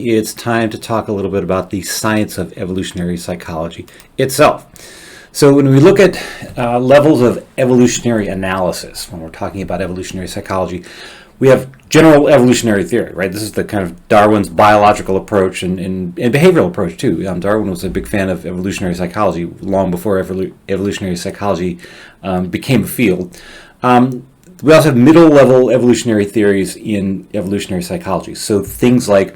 it's time to talk a little bit about the science of evolutionary psychology itself. So when we look at levels of evolutionary analysis, when we're talking about evolutionary psychology, we have general evolutionary theory, right? This is the kind of Darwin's biological approach and behavioral approach too. Darwin was a big fan of evolutionary psychology long before evolutionary psychology became a field. We also have middle-level evolutionary theories in evolutionary psychology. So things like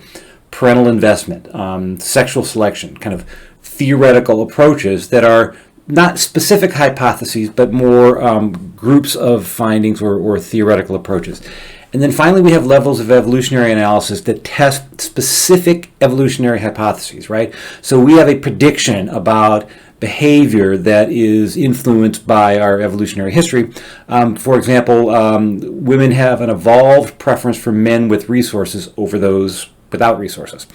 parental investment, sexual selection, kind of theoretical approaches that are not specific hypotheses, but more groups of findings or theoretical approaches. And then finally, we have levels of evolutionary analysis that test specific evolutionary hypotheses, right? So we have a prediction about behavior that is influenced by our evolutionary history. For example, women have an evolved preference for men with resources over those without resources.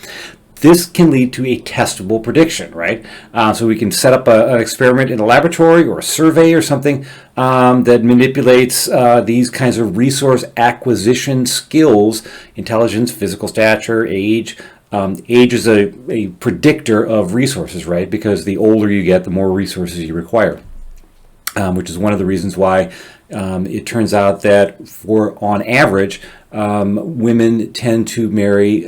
This can lead to a testable prediction, right? So we can set up an experiment in a laboratory or a survey or something that manipulates these kinds of resource acquisition skills, intelligence, physical stature, age. Age is a predictor of resources, right? Because the older you get, the more resources you require, which is one of the reasons why it turns out that on average, women tend to marry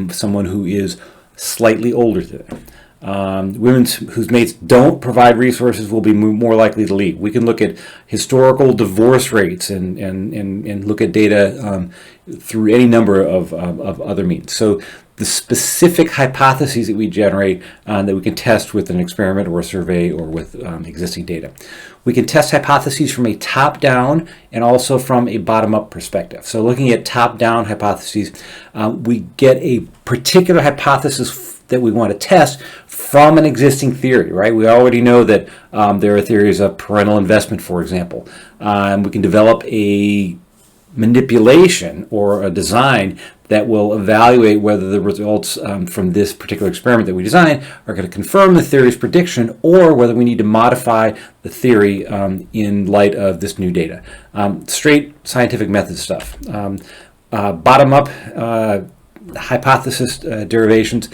someone who is slightly older than them. Women whose mates don't provide resources will be more likely to leave. We can look at historical divorce rates and look at data through any number of other means. So the specific hypotheses that we generate that we can test with an experiment or a survey or with existing data. We can test hypotheses from a top-down and also from a bottom-up perspective. So looking at top-down hypotheses, we get a particular hypothesis that we want to test from an existing theory, right? We already know that there are theories of parental investment, for example. We can develop a manipulation or a design that will evaluate whether the results from this particular experiment that we design are going to confirm the theory's prediction or whether we need to modify the theory in light of this new data. Straight scientific method stuff. Bottom-up hypothesis derivations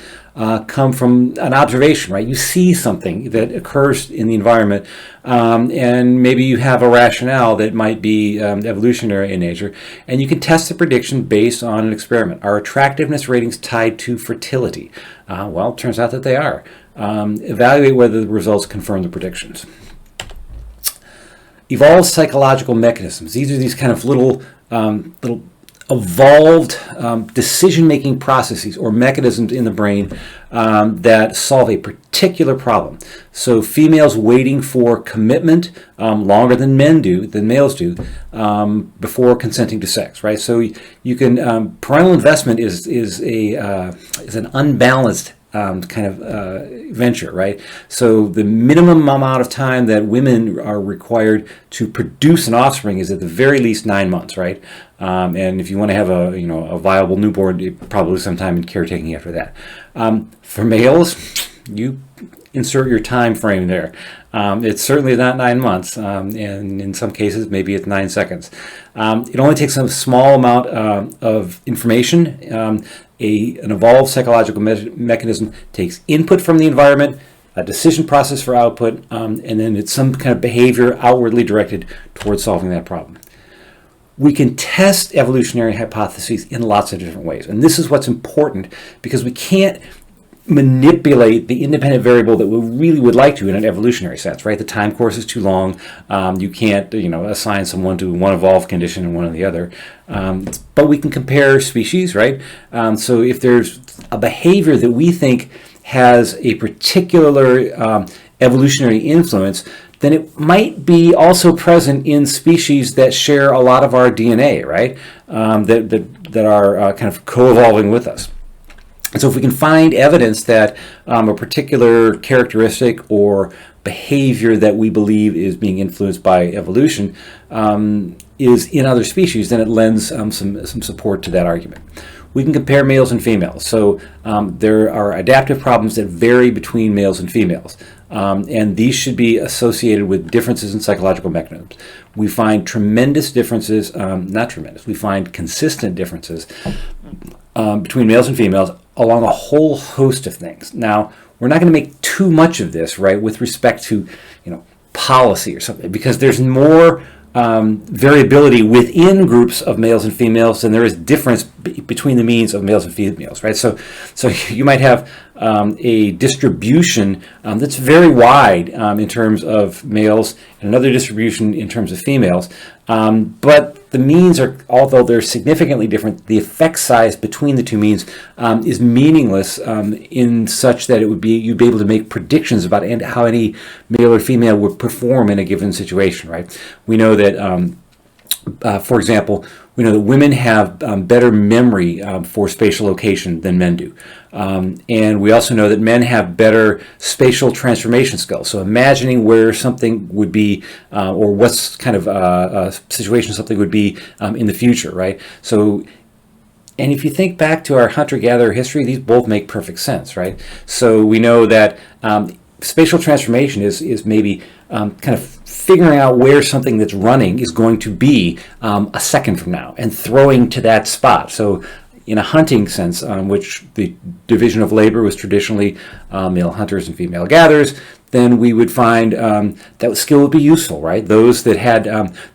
come from an observation, right? You see something that occurs in the environment, and maybe you have a rationale that might be evolutionary in nature, and you can test the prediction based on an experiment. Are attractiveness ratings tied to fertility? Well, it turns out that they are. Evaluate whether the results confirm the predictions. Evolved psychological mechanisms. These are these kind of little evolved decision-making processes or mechanisms in the brain that solve a particular problem. So females waiting for commitment longer than males do, before consenting to sex, right? So you can parental investment is an unbalanced kind of venture, right? So the minimum amount of time that women are required to produce an offspring is at the very least 9 months, right? And if you want to have a viable newborn, probably sometime in caretaking after that. For males, you insert your time frame there. It's certainly not 9 months, and in some cases, maybe it's 9 seconds. It only takes a small amount of information. An evolved psychological mechanism takes input from the environment, a decision process for output, and then it's some kind of behavior outwardly directed towards solving that problem. We can test evolutionary hypotheses in lots of different ways, and this is what's important because we can't manipulate the independent variable that we really would like to in an evolutionary sense, right? The time course is too long. You can't, assign someone to one evolved condition and one to the other. But we can compare species, right? So if there's a behavior that we think has a particular evolutionary influence, then it might be also present in species that share a lot of our DNA, right? That are kind of co-evolving with us. And so if we can find evidence that a particular characteristic or behavior that we believe is being influenced by evolution is in other species, then it lends some support to that argument. We can compare males and females. So there are adaptive problems that vary between males and females. And these should be associated with differences in psychological mechanisms. We find tremendous differences, not tremendous, we find consistent differences between males and females along a whole host of things. Now, we're not going to make too much of this, right, with respect to, policy or something, because there's more variability within groups of males and females than there is difference between the means of males and females, right? So you might have a distribution that's very wide in terms of males, and another distribution in terms of females. But the means are, although they're significantly different, the effect size between the two means is meaningless in such that you'd be able to make predictions about how any male or female would perform in a given situation, right? We know that, for example, we know that women have better memory for spatial location than men do. And we also know that men have better spatial transformation skills. So imagining where something would be or what's kind of a situation something would be in the future, right? So, and if you think back to our hunter-gatherer history, these both make perfect sense, right? So we know that spatial transformation is maybe kind of figuring out where something that's running is going to be a second from now and throwing to that spot. So in a hunting sense, which the division of labor was traditionally male hunters and female gatherers, then we would find that skill would be useful, right? Those that had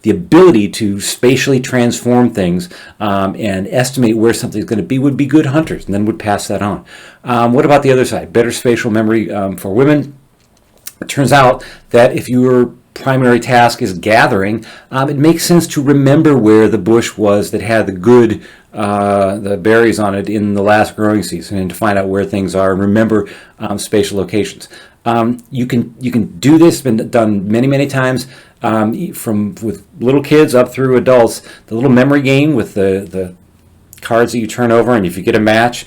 the ability to spatially transform things and estimate where something's going to be would be good hunters, and then would pass that on. What about the other side? Better spatial memory for women. It turns out that if your primary task is gathering, it makes sense to remember where the bush was that had the berries on it in the last growing season, and to find out where things are and remember spatial locations. You can do this. It's been done many times with little kids up through adults. The little memory game with the cards that you turn over, and if you get a match,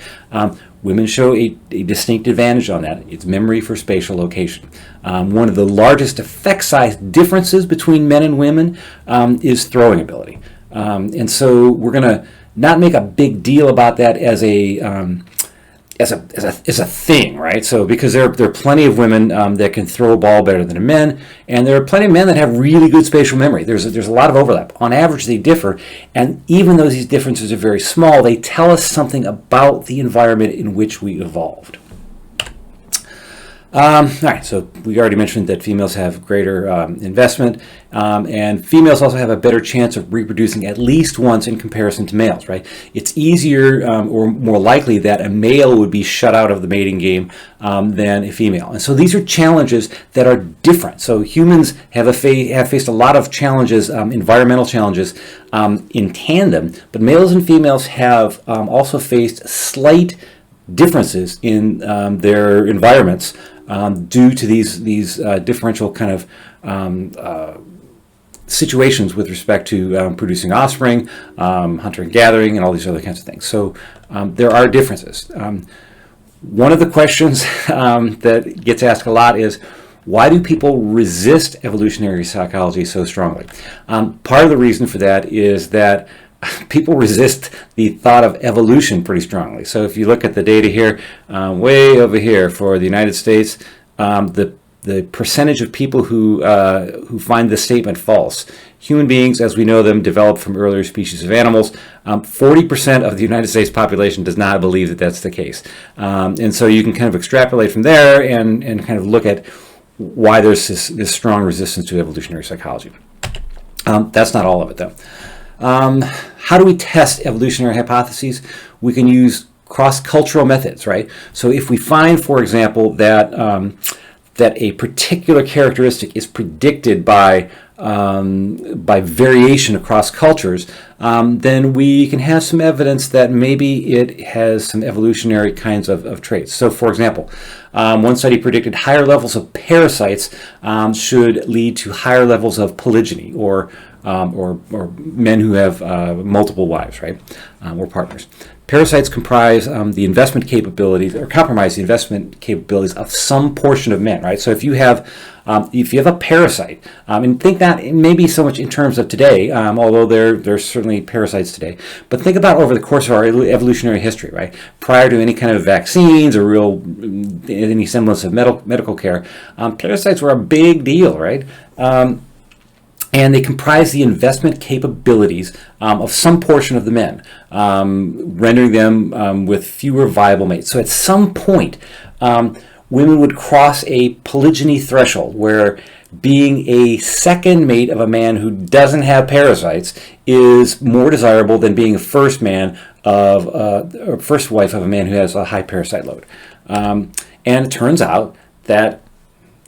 women show a distinct advantage on that. It's memory for spatial location. One of the largest effect size differences between men and women is throwing ability. And so we're going to not make a big deal about that as a thing, right? So because there are plenty of women that can throw a ball better than men, and there are plenty of men that have really good spatial memory. There's a lot of overlap. On average, they differ, and even though these differences are very small, they tell us something about the environment in which we evolved. All right, so we already mentioned that females have greater investment, and females also have a better chance of reproducing at least once in comparison to males, right? It's easier or more likely that a male would be shut out of the mating game than a female. And so these are challenges that are different. So humans have faced a lot of challenges, environmental challenges in tandem, but males and females have also faced slight differences in their environments due to these differential kind of situations with respect to producing offspring, hunter and gathering, and all these other kinds of things. So there are differences. One of the questions that gets asked a lot is, why do people resist evolutionary psychology so strongly? Part of the reason for that is that people resist the thought of evolution pretty strongly. So if you look at the data here, way over here for the United States, the percentage of people who find this statement false. Human beings, as we know them, developed from earlier species of animals. 40% of the United States population does not believe that that's the case. And so you can kind of extrapolate from there and kind of look at why there's this strong resistance to evolutionary psychology. That's not all of it, though. How do we test evolutionary hypotheses? We can use cross-cultural methods, right? So if we find, for example, that a particular characteristic is predicted by variation across cultures, then we can have some evidence that maybe it has some evolutionary kinds of traits. So, for example, one study predicted higher levels of parasites should lead to higher levels of polygyny, or men who have multiple wives, right, or partners. Parasites comprise the investment capabilities, or compromise the investment capabilities of some portion of men, right? So if you have a parasite, and think that maybe so much in terms of today, although there's certainly parasites today, but think about over the course of our evolutionary history, right? Prior to any kind of vaccines or any semblance of medical care, parasites were a big deal, right? and they comprise the investment capabilities of some portion of the men, rendering them with fewer viable mates. So at some point, women would cross a polygyny threshold where being a second mate of a man who doesn't have parasites is more desirable than being a first man of or first wife of a man who has a high parasite load. And it turns out that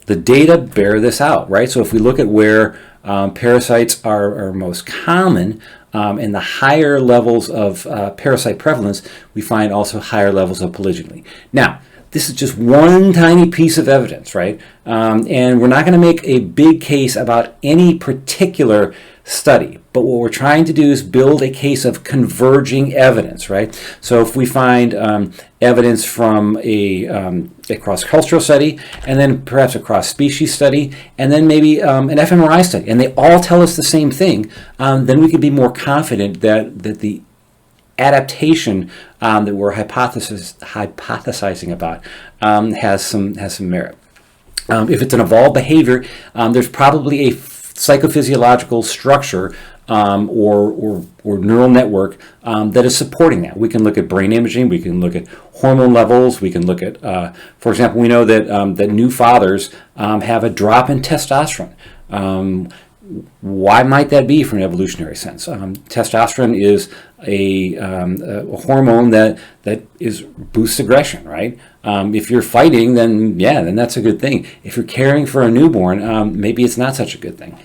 the data bear this out, right? So if we look at where parasites are most common, and the higher levels of parasite prevalence, we find also higher levels of polygyny. Now, this is just one tiny piece of evidence, right? And we're not going to make a big case about any particular study, but what we're trying to do is build a case of converging evidence, right? So if we find evidence from a cross-cultural study, and then perhaps a cross-species study, and then maybe an fMRI study, and they all tell us the same thing, then we can be more confident that the adaptation that we're hypothesizing about has some merit. If it's an evolved behavior, there's probably a psychophysiological structure or neural network that is supporting that. We can look at brain imaging, we can look at hormone levels, we can look at, for example, we know that that new fathers have a drop in testosterone. Why might that be from an evolutionary sense? Testosterone is a hormone that boosts aggression, right? If you're fighting, then that's a good thing. If you're caring for a newborn, maybe it's not such a good thing.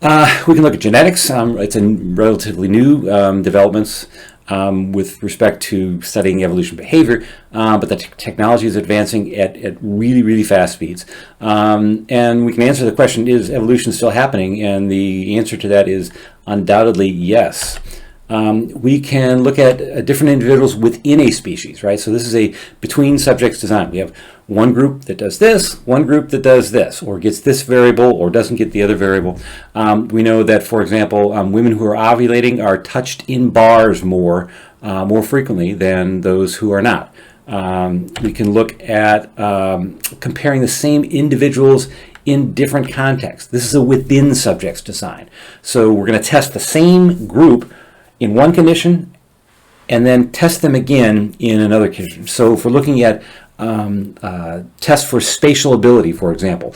We can look at genetics. It's a relatively new developments with respect to studying evolution behavior, but the technology is advancing at really, really fast speeds. And we can answer the question, is evolution still happening? And the answer to that is undoubtedly yes. We can look at different individuals within a species, right? So this is a between subjects design. We have one group that does this, one group that does this, or gets this variable, or doesn't get the other variable. We know that, for example, women who are ovulating are touched in bars more frequently than those who are not. We can look at comparing the same individuals in different contexts. This is a within subjects design. So we're going to test the same group in one condition and then test them again in another condition. So if we're looking at tests for spatial ability, for example,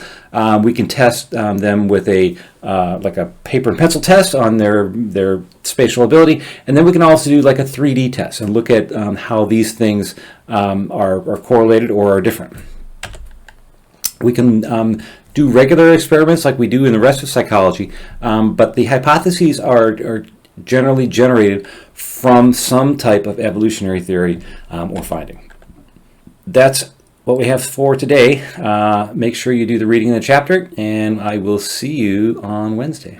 we can test them with a like a paper and pencil test on their spatial ability, and then we can also do like a 3D test and look at how these things are correlated or are different. We can do regular experiments like we do in the rest of psychology, but the hypotheses are generally generated from some type of evolutionary theory or finding. That's what we have for today. Make sure you do the reading in the chapter, and I will see you on Wednesday.